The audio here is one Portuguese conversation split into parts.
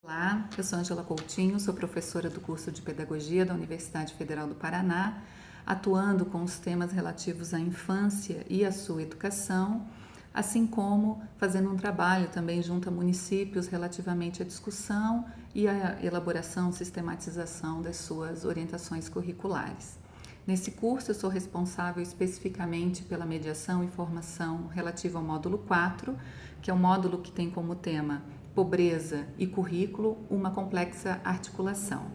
Olá, eu sou Ângela Coutinho, sou professora do curso de Pedagogia da Universidade Federal do Paraná, atuando com os temas relativos à infância e à sua educação, assim como fazendo um trabalho também junto a municípios relativamente à discussão e à elaboração, sistematização das suas orientações curriculares. Nesse curso, eu sou responsável especificamente pela mediação e formação relativa ao módulo 4, que é um módulo que tem como tema Pobreza e Currículo, uma complexa articulação.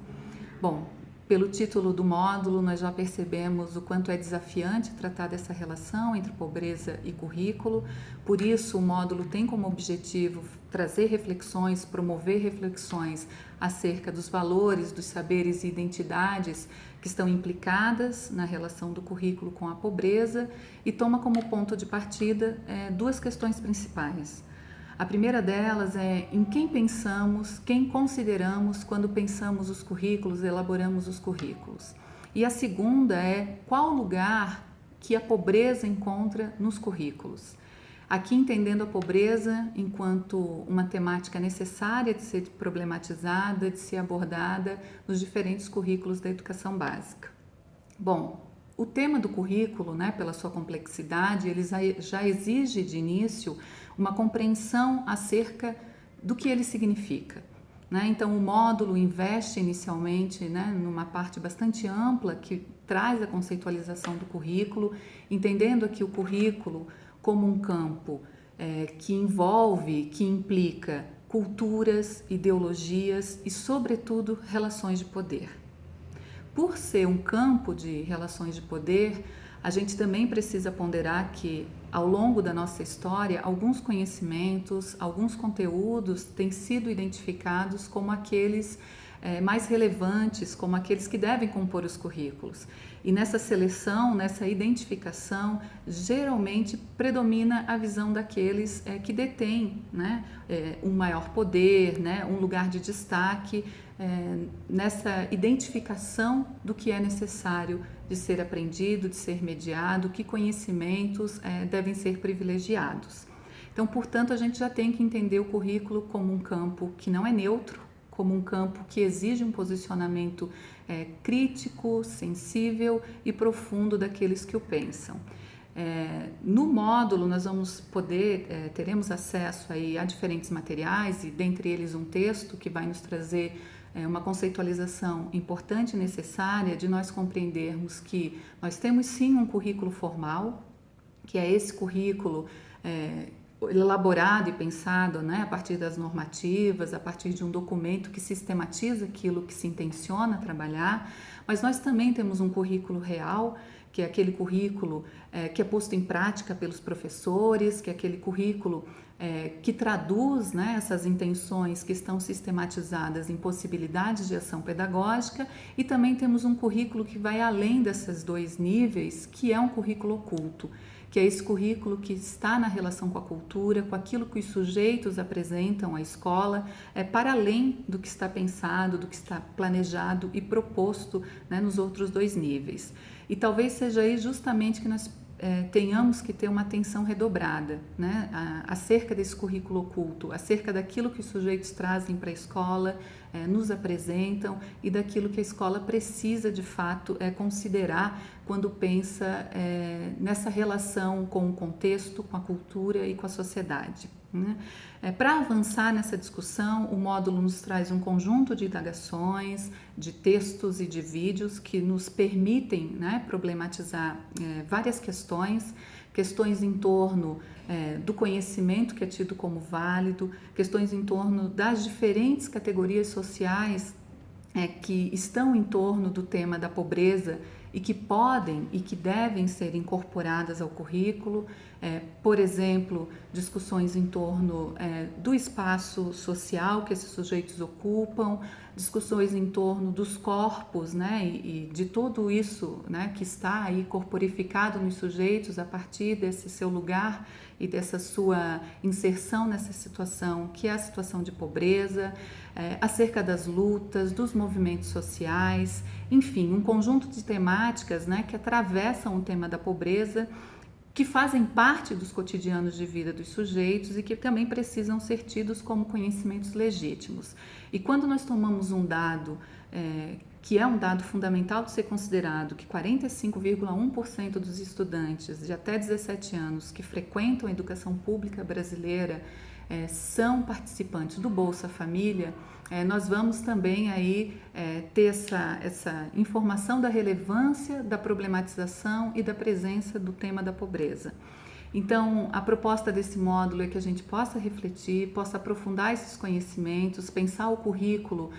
Bom, pelo título do módulo, nós já percebemos o quanto é desafiante tratar dessa relação entre pobreza e currículo, por isso o módulo tem como objetivo trazer reflexões, promover reflexões acerca dos valores, dos saberes e identidades que estão implicadas na relação do currículo com a pobreza e toma como ponto de partida duas questões principais. A primeira delas é em quem pensamos, quem consideramos quando pensamos os currículos, elaboramos os currículos. E a segunda é qual lugar que a pobreza encontra nos currículos. Aqui entendendo a pobreza enquanto uma temática necessária de ser problematizada, de ser abordada nos diferentes currículos da educação básica. Bom, o tema do currículo, pela sua complexidade, ele já exige de início uma compreensão acerca do que ele significa. Então, o módulo investe inicialmente numa parte bastante ampla que traz a conceitualização do currículo, entendendo aqui o currículo como um campo que envolve, que implica culturas, ideologias e, sobretudo, relações de poder. Por ser um campo de relações de poder, a gente também precisa ponderar que, ao longo da nossa história, alguns conhecimentos, alguns conteúdos têm sido identificados como aqueles mais relevantes, como aqueles que devem compor os currículos. E nessa seleção, nessa identificação, geralmente predomina a visão daqueles que detêm um maior poder, um lugar de destaque, nessa identificação do que é necessário de ser aprendido, de ser mediado, que conhecimentos devem ser privilegiados. Então, portanto, a gente já tem que entender o currículo como um campo que não é neutro, como um campo que exige um posicionamento crítico, sensível e profundo daqueles que o pensam. No módulo nós vamos teremos acesso aí a diferentes materiais e dentre eles um texto que vai nos trazer uma conceitualização importante e necessária de nós compreendermos que nós temos sim um currículo formal, que é esse currículo elaborado e pensado a partir das normativas, a partir de um documento que sistematiza aquilo que se intenciona trabalhar, mas nós também temos um currículo real, que é aquele currículo que é posto em prática pelos professores, que é aquele currículo que traduz essas intenções que estão sistematizadas em possibilidades de ação pedagógica, e também temos um currículo que vai além desses dois níveis, que é um currículo oculto, que é esse currículo que está na relação com a cultura, com aquilo que os sujeitos apresentam à escola, para além do que está pensado, do que está planejado e proposto nos outros dois níveis. E talvez seja aí justamente que nós tenhamos que ter uma atenção redobrada acerca desse currículo oculto, acerca daquilo que os sujeitos trazem para a escola, nos apresentam e daquilo que a escola precisa de fato considerar quando pensa nessa relação com o contexto, com a cultura e com a sociedade. Para avançar nessa discussão, o módulo nos traz um conjunto de indagações, de textos e de vídeos que nos permitem problematizar várias questões em torno do conhecimento que é tido como válido, questões em torno das diferentes categorias sociais que estão em torno do tema da pobreza e que podem e que devem ser incorporadas ao currículo, por exemplo, discussões em torno do espaço social que esses sujeitos ocupam, discussões em torno dos corpos e de tudo isso que está aí corporificado nos sujeitos a partir desse seu lugar e dessa sua inserção nessa situação que é a situação de pobreza, acerca das lutas, dos movimentos sociais, enfim, um conjunto de temáticas que atravessam o tema da pobreza que fazem parte dos cotidianos de vida dos sujeitos e que também precisam ser tidos como conhecimentos legítimos. E quando nós tomamos um dado que é um dado fundamental de ser considerado, que 45,1% dos estudantes de até 17 anos que frequentam a educação pública brasileira são participantes do Bolsa Família, nós vamos também aí ter essa informação da relevância da problematização e da presença do tema da pobreza. Então, a proposta desse módulo é que a gente possa refletir, possa aprofundar esses conhecimentos, pensar o currículo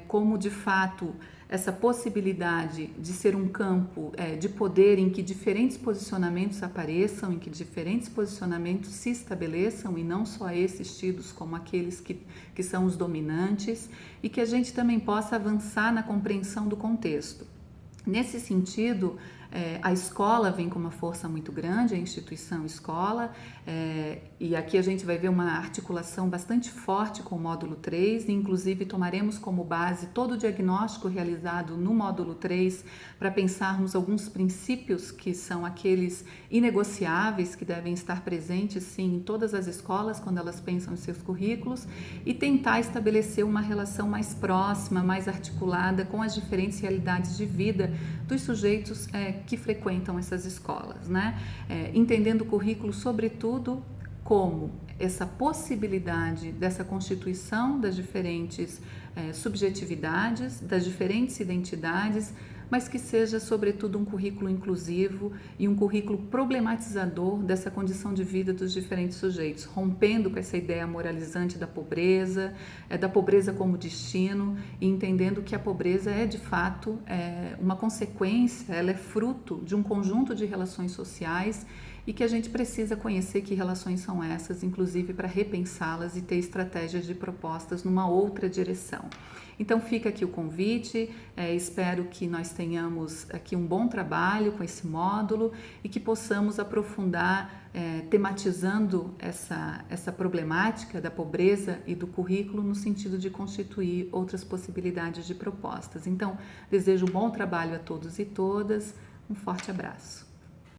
como, de fato, essa possibilidade de ser um campo de poder em que diferentes posicionamentos apareçam, em que diferentes posicionamentos se estabeleçam e não só esses tidos como aqueles que são os dominantes, e que a gente também possa avançar na compreensão do contexto. Nesse sentido, a escola vem com uma força muito grande, a instituição escola, e aqui a gente vai ver uma articulação bastante forte com o módulo 3, e inclusive tomaremos como base todo o diagnóstico realizado no módulo 3 para pensarmos alguns princípios que são aqueles inegociáveis que devem estar presentes sim em todas as escolas quando elas pensam em seus currículos e tentar estabelecer uma relação mais próxima, mais articulada com as diferentes realidades de vida dos sujeitos que frequentam essas escolas, né? Entendendo o currículo, sobretudo, como essa possibilidade dessa constituição das diferentes subjetividades, das diferentes identidades, mas que seja, sobretudo, um currículo inclusivo e um currículo problematizador dessa condição de vida dos diferentes sujeitos, rompendo com essa ideia moralizante da pobreza como destino, e entendendo que a pobreza é, de fato, uma consequência, ela é fruto de um conjunto de relações sociais e que a gente precisa conhecer que relações são essas, inclusive para repensá-las e ter estratégias de propostas numa outra direção. Então fica aqui o convite, espero que nós tenhamos aqui um bom trabalho com esse módulo e que possamos aprofundar, tematizando essa problemática da pobreza e do currículo no sentido de constituir outras possibilidades de propostas. Então, desejo um bom trabalho a todos e todas, um forte abraço.